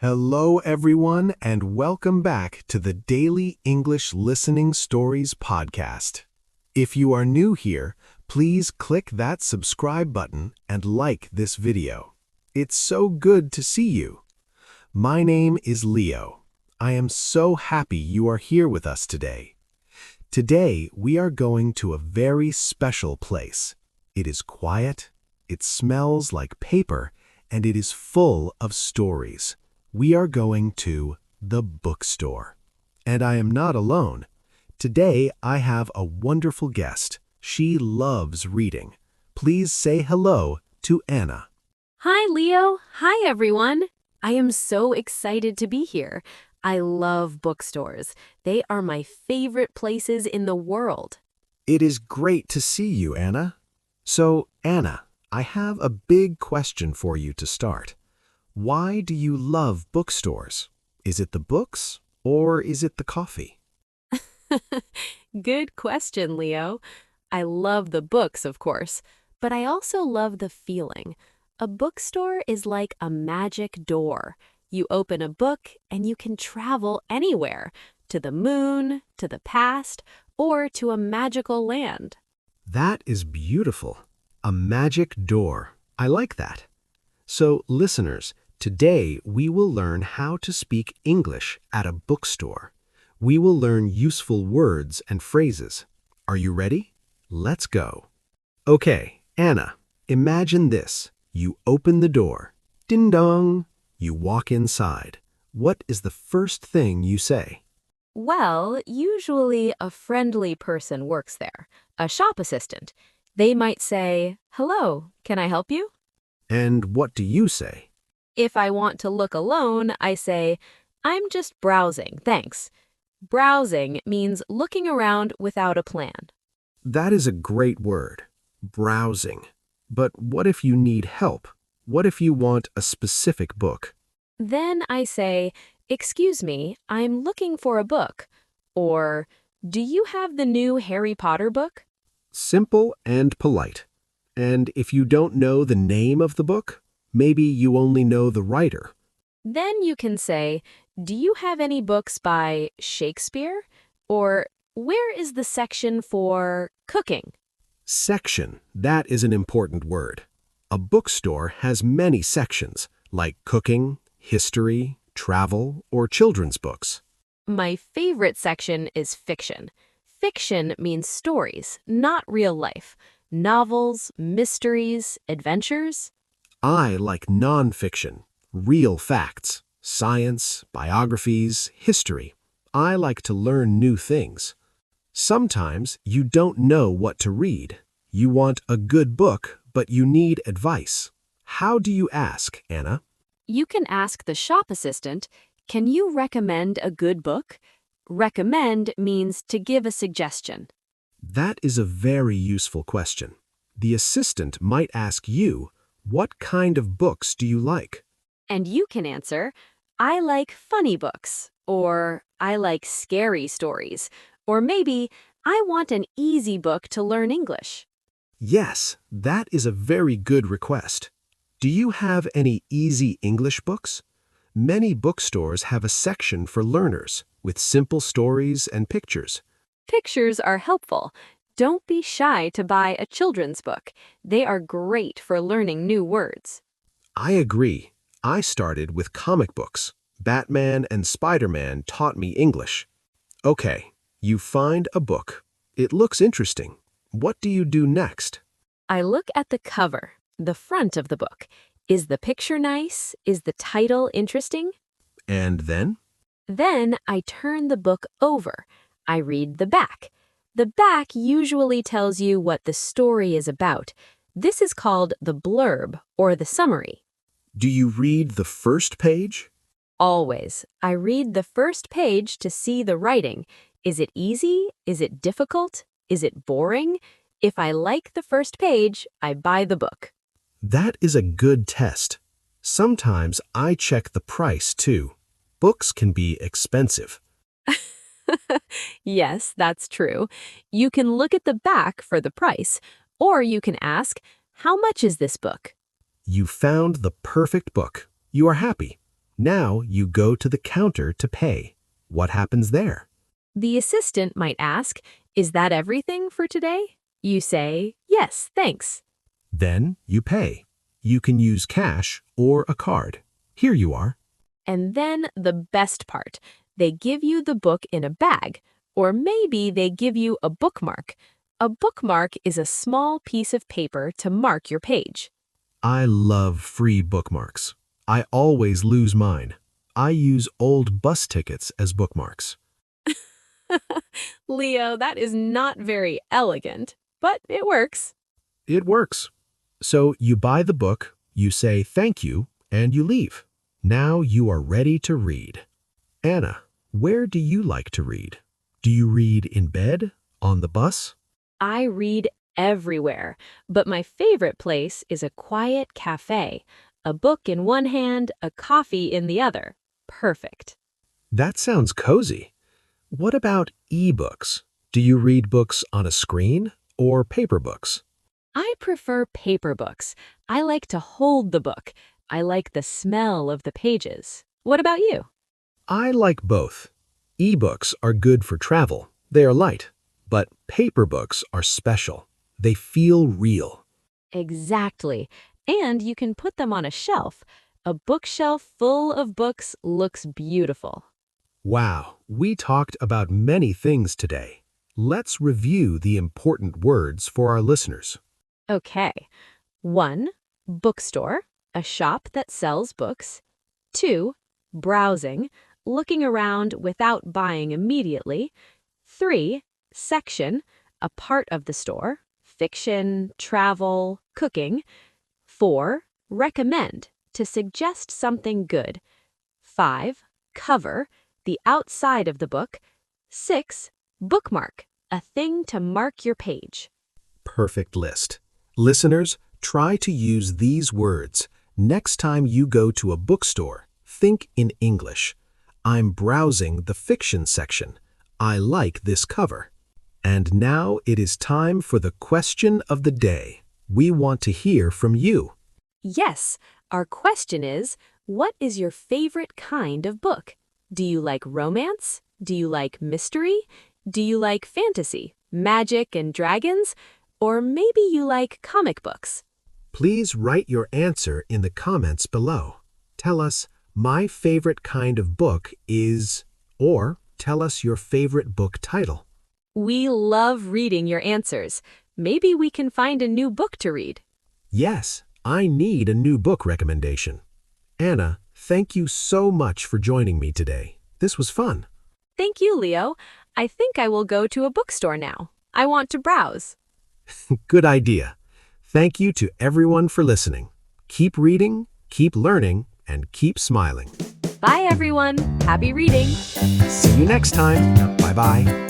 Hello, everyone, and welcome back to the Daily English Listening Stories podcast. If you are new here, please click that subscribe button and like this video. It's so good to see you. My name is Leo. I am so happy you are here with us today. Today, we are going to a very special place. It is quiet, it smells like paper, and it is full of stories. We are going to the bookstore. And I am not alone. Today, I have a wonderful guest. She loves reading. Please say hello to Anna. Hi, Leo. Hi, everyone. I am so excited to be here. I love bookstores. They are my favorite places in the world. It is great to see you, Anna. So, Anna, I have a big question for you to start. Why do you love bookstores? Is it the books or is it the coffee? Good question, Leo. I love the books, of course, but I also love the feeling. A bookstore is like a magic door. You open a book and you can travel anywhere, to the moon, to the past, or to a magical land. That is beautiful. A magic door. I like that. So, listeners, today we will learn how to speak English at a bookstore. We will learn useful words and phrases. Are you ready? Let's go. Okay, Anna, imagine this. You open the door. Ding dong. You walk inside. What is the first thing you say? Well, usually a friendly person works there, a shop assistant. They might say, "Hello, can I help you?" And what do you say? If I want to look alone, I say, "I'm just browsing, thanks." Browsing means looking around without a plan. That is a great word. Browsing. But what if you need help? What if you want a specific book? Then I say, "Excuse me, I'm looking for a book." Or, "Do you have the new Harry Potter book?" Simple and polite. And if you don't know the name of the book, maybe you only know the writer. Then you can say, "Do you have any books by Shakespeare?" Or, "Where is the section for cooking?" Section, that is an important word. A bookstore has many sections, like cooking, history, travel, or children's books. My favorite section is fiction. Fiction means stories, not real life. Novels, mysteries, adventures. I like nonfiction, real facts, science, biographies, history. I like to learn new things. Sometimes you don't know what to read. You want a good book, but you need advice. How do you ask, Anna? You can ask the shop assistant, "Can you recommend a good book?" Recommend means to give a suggestion. That is a very useful question. The assistant might ask you, what kind of books do you like? And you can answer, "I like funny books," or "I like scary stories," or maybe, "I want an easy book to learn English." Yes, that is a very good request. Do you have any easy English books? Many bookstores have a section for learners with simple stories and pictures. Pictures are helpful. Don't be shy to buy a children's book. They are great for learning new words. I agree. I started with comic books. Batman and Spider-Man taught me English. Okay, you find a book. It looks interesting. What do you do next? I look at the cover, the front of the book. Is the picture nice? Is the title interesting? And then? Then I turn the book over. I read the back. The back usually tells you what the story is about. This is called the blurb or the summary. Do you read the first page? Always. I read the first page to see the writing. Is it easy? Is it difficult? Is it boring? If I like the first page, I buy the book. That is a good test. Sometimes I check the price too. Books can be expensive. Yes, that's true. You can look at the back for the price, or you can ask, "How much is this book?" You found the perfect book. You are happy. Now you go to the counter to pay. What happens there? The assistant might ask, "Is that everything for today?" You say, "Yes, thanks." Then you pay. You can use cash or a card. Here you are. And then the best part, they give you the book in a bag, or maybe they give you a bookmark. A bookmark is a small piece of paper to mark your page. I love free bookmarks. I always lose mine. I use old bus tickets as bookmarks. Leo, that is not very elegant, but it works. It works. So you buy the book, you say thank you, and you leave. Now you are ready to read. Anna, where do you like to read? Do you read in bed? On the bus? I read everywhere, but my favorite place is a quiet cafe. A book in one hand, a coffee in the other. Perfect. That sounds cozy. What about e-books? Do you read books on a screen or paper books? I prefer paper books. I like to hold the book. I like the smell of the pages. What about you? I like both. E-books are good for travel. They are light. But paper books are special. They feel real. Exactly. And you can put them on a shelf. A bookshelf full of books looks beautiful. Wow, we talked about many things today. Let's review the important words for our listeners. Okay. 1. Bookstore, a shop that sells books. 2. Browsing, looking around without buying immediately. 3. Section, a part of the store. Fiction, travel, cooking. 4. Recommend, to suggest something good. 5. Cover, the outside of the book. 6. Bookmark, a thing to mark your page. Perfect list. Listeners, try to use these words. Next time you go to a bookstore, think in English. I'm browsing the fiction section. I like this cover. And now it is time for the question of the day. We want to hear from you. Yes, our question is, what is your favorite kind of book? Do you like romance? Do you like mystery? Do you like fantasy, magic and dragons? Or maybe you like comic books? Please write your answer in the comments below. Tell us, my favorite kind of book is, or tell us your favorite book title. We love reading your answers. Maybe we can find a new book to read. Yes, I need a new book recommendation. Anna, thank you so much for joining me today. This was fun. Thank you, Leo. I think I will go to a bookstore now. I want to browse. Good idea. Thank you to everyone for listening. Keep reading, keep learning, and keep smiling. Bye, everyone. Happy reading. See you next time. Bye-bye.